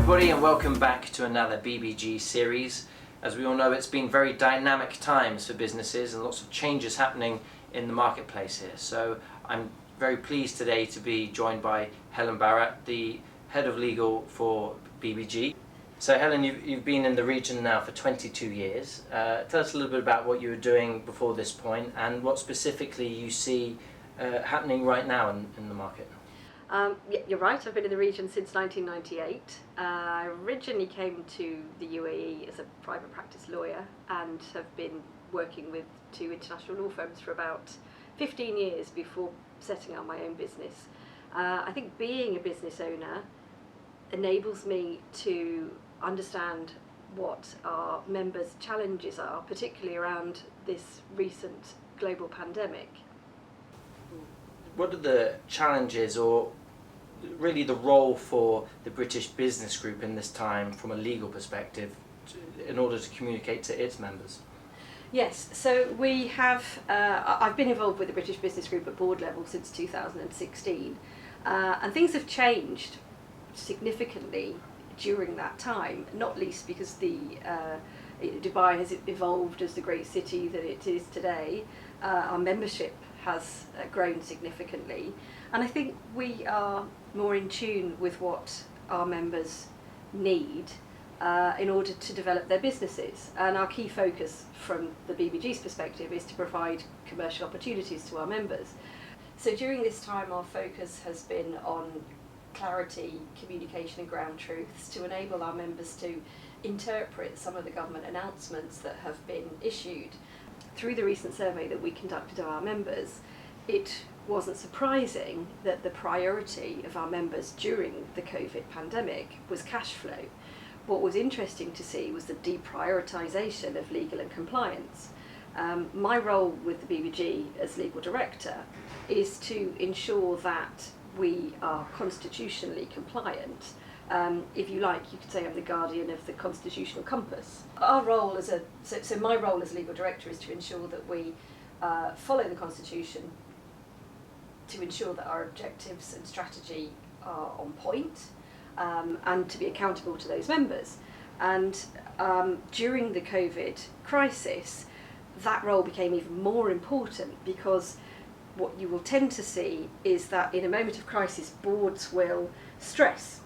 everybody, and welcome back to another BBG series. As we all know, it's been very dynamic times for businesses and lots of changes happening in the marketplace here. So I'm very pleased today to be joined by Helen Barrett, the Head of Legal for BBG. So Helen, you've been in the region now for 22 years. Tell us a little bit about what you were doing before this point and what specifically you see happening right now in the market. You're right, I've been in the region since 1998. I originally came to the UAE as a private practice lawyer and have been working with two international law firms for about 15 years before setting up my own business. I think being a business owner enables me to understand what our members' challenges are, particularly around this recent global pandemic. What are the challenges, or really the role for the British business group in this time from a legal perspective in order to communicate to its members? Yes, so we have, I've been involved with the British Business Group at board level since 2016, and things have changed significantly during that time, not least because Dubai has evolved as the great city that it is today. Our membership has grown significantly, and I think we are more in tune with what our members need in order to develop their businesses. And our key focus from the BBG's perspective is to provide commercial opportunities to our members. So during this time our focus has been on clarity, communication and ground truths to enable our members to interpret some of the government announcements that have been issued. Through the recent survey that we conducted of our members, it wasn't surprising that the priority of our members during the COVID pandemic was cash flow. What was interesting to see was the deprioritisation of legal and compliance. My role with the BBG as legal director is to ensure that we are constitutionally compliant. If you like, you could say I'm the guardian of the constitutional compass. Our role so my role as legal director is to ensure that we follow the constitution, to ensure that our objectives and strategy are on point, and to be accountable to those members. And during the COVID crisis, that role became even more important, because what you will tend to see is that in a moment of crisis, boards will stress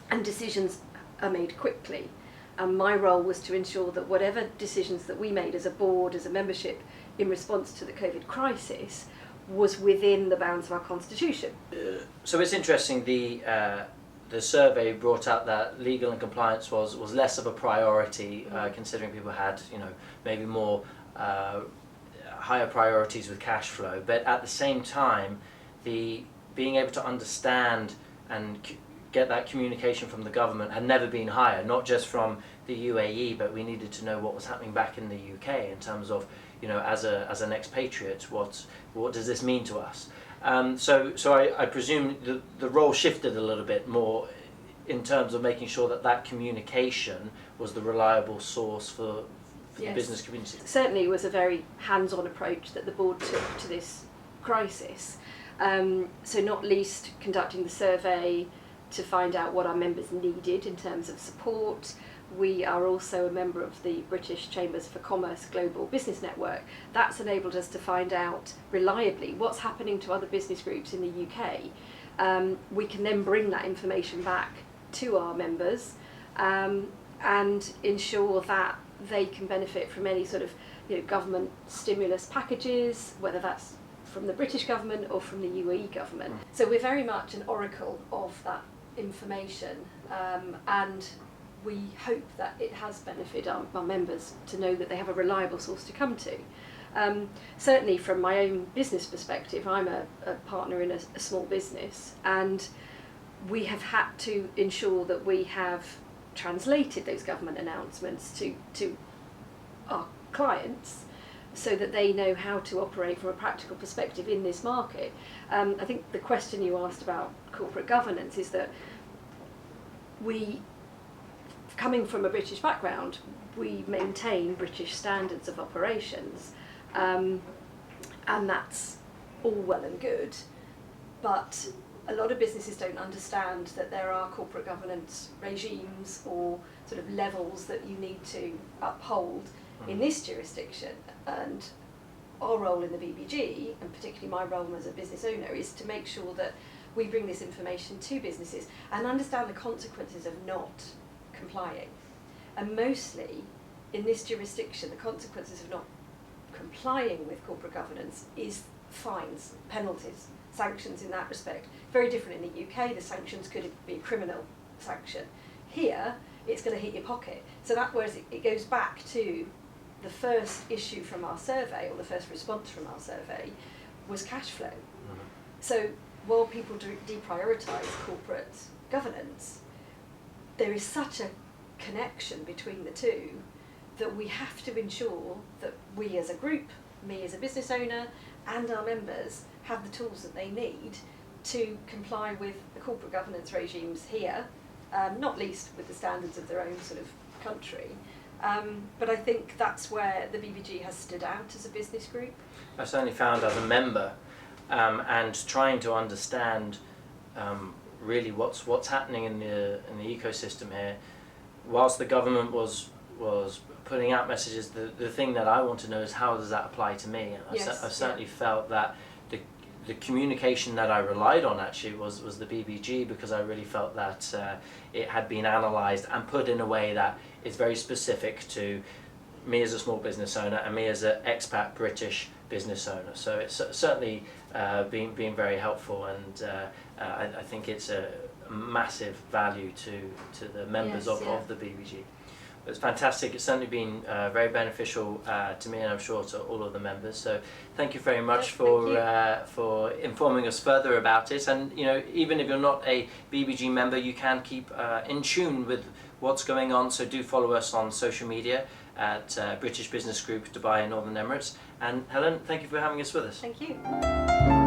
and decisions are made quickly. And my role was to ensure that whatever decisions that we made as a board, as a membership, in response to the COVID crisis, was within the bounds of our constitution. So it's interesting, the survey brought out that legal and compliance was less of a priority, considering people had, maybe more higher priorities with cash flow, but at the same time, the being able to understand and get that communication from the government had never been higher, not just from the UAE, but we needed to know what was happening back in the UK in terms of, as an expatriate, what does this mean to us? So I presume the role shifted a little bit more in terms of making sure that communication was the reliable source for the business community. Certainly it was a very hands-on approach that the board took to this crisis. So not least conducting the survey to find out what our members needed in terms of support. We are also a member of the British Chambers for Commerce Global Business Network. That's enabled us to find out reliably what's happening to other business groups in the UK. We can then bring that information back to our members and ensure that they can benefit from any sort of government stimulus packages, whether that's from the British government or from the UAE government. So we're very much an oracle of that information, and we hope that it has benefited our members to know that they have a reliable source to come to. Certainly from my own business perspective, I'm a partner in a small business, and we have had to ensure that we have translated those government announcements to our clients so that they know how to operate from a practical perspective in this market. I think the question you asked about corporate governance is that we, coming from a British background, we maintain British standards of operations, and that's all well and good, but a lot of businesses don't understand that there are corporate governance regimes or sort of levels that you need to uphold in this jurisdiction. And our role in the BBG, and particularly my role as a business owner, is to make sure that we bring this information to businesses and understand the consequences of not complying. And mostly, in this jurisdiction, the consequences of not complying with corporate governance is fines, penalties, sanctions in that respect. Very different in the UK, the sanctions could be a criminal sanction. Here, it's going to hit your pocket. So that was, it goes back to the first issue from our survey, or the first response from our survey, was cash flow. So while people deprioritise corporate governance, there is such a connection between the two that we have to ensure that we as a group, me as a business owner, and our members have the tools that they need to comply with the corporate governance regimes here, not least with the standards of their own sort of country. But I think that's where the BBG has stood out as a business group. I certainly found as a member, and trying to understand really what's happening in the ecosystem here. Whilst the government was putting out messages, the thing that I want to know is how does that apply to me? And I've certainly felt that the communication that I relied on actually was the BBG, because I really felt that it had been analysed and put in a way that is very specific to me as a small business owner and me as an expat British business owner. So it's certainly been very helpful, and I think it's a massive value to the members of the BBG. It's fantastic. It's certainly been very beneficial to me, and I'm sure to all of the members. So thank you very much for informing us further about it. And even if you're not a BBG member, you can keep in tune with what's going on. So do follow us on social media at British Business Group Dubai and Northern Emirates. And Helen, thank you for having us with us. Thank you.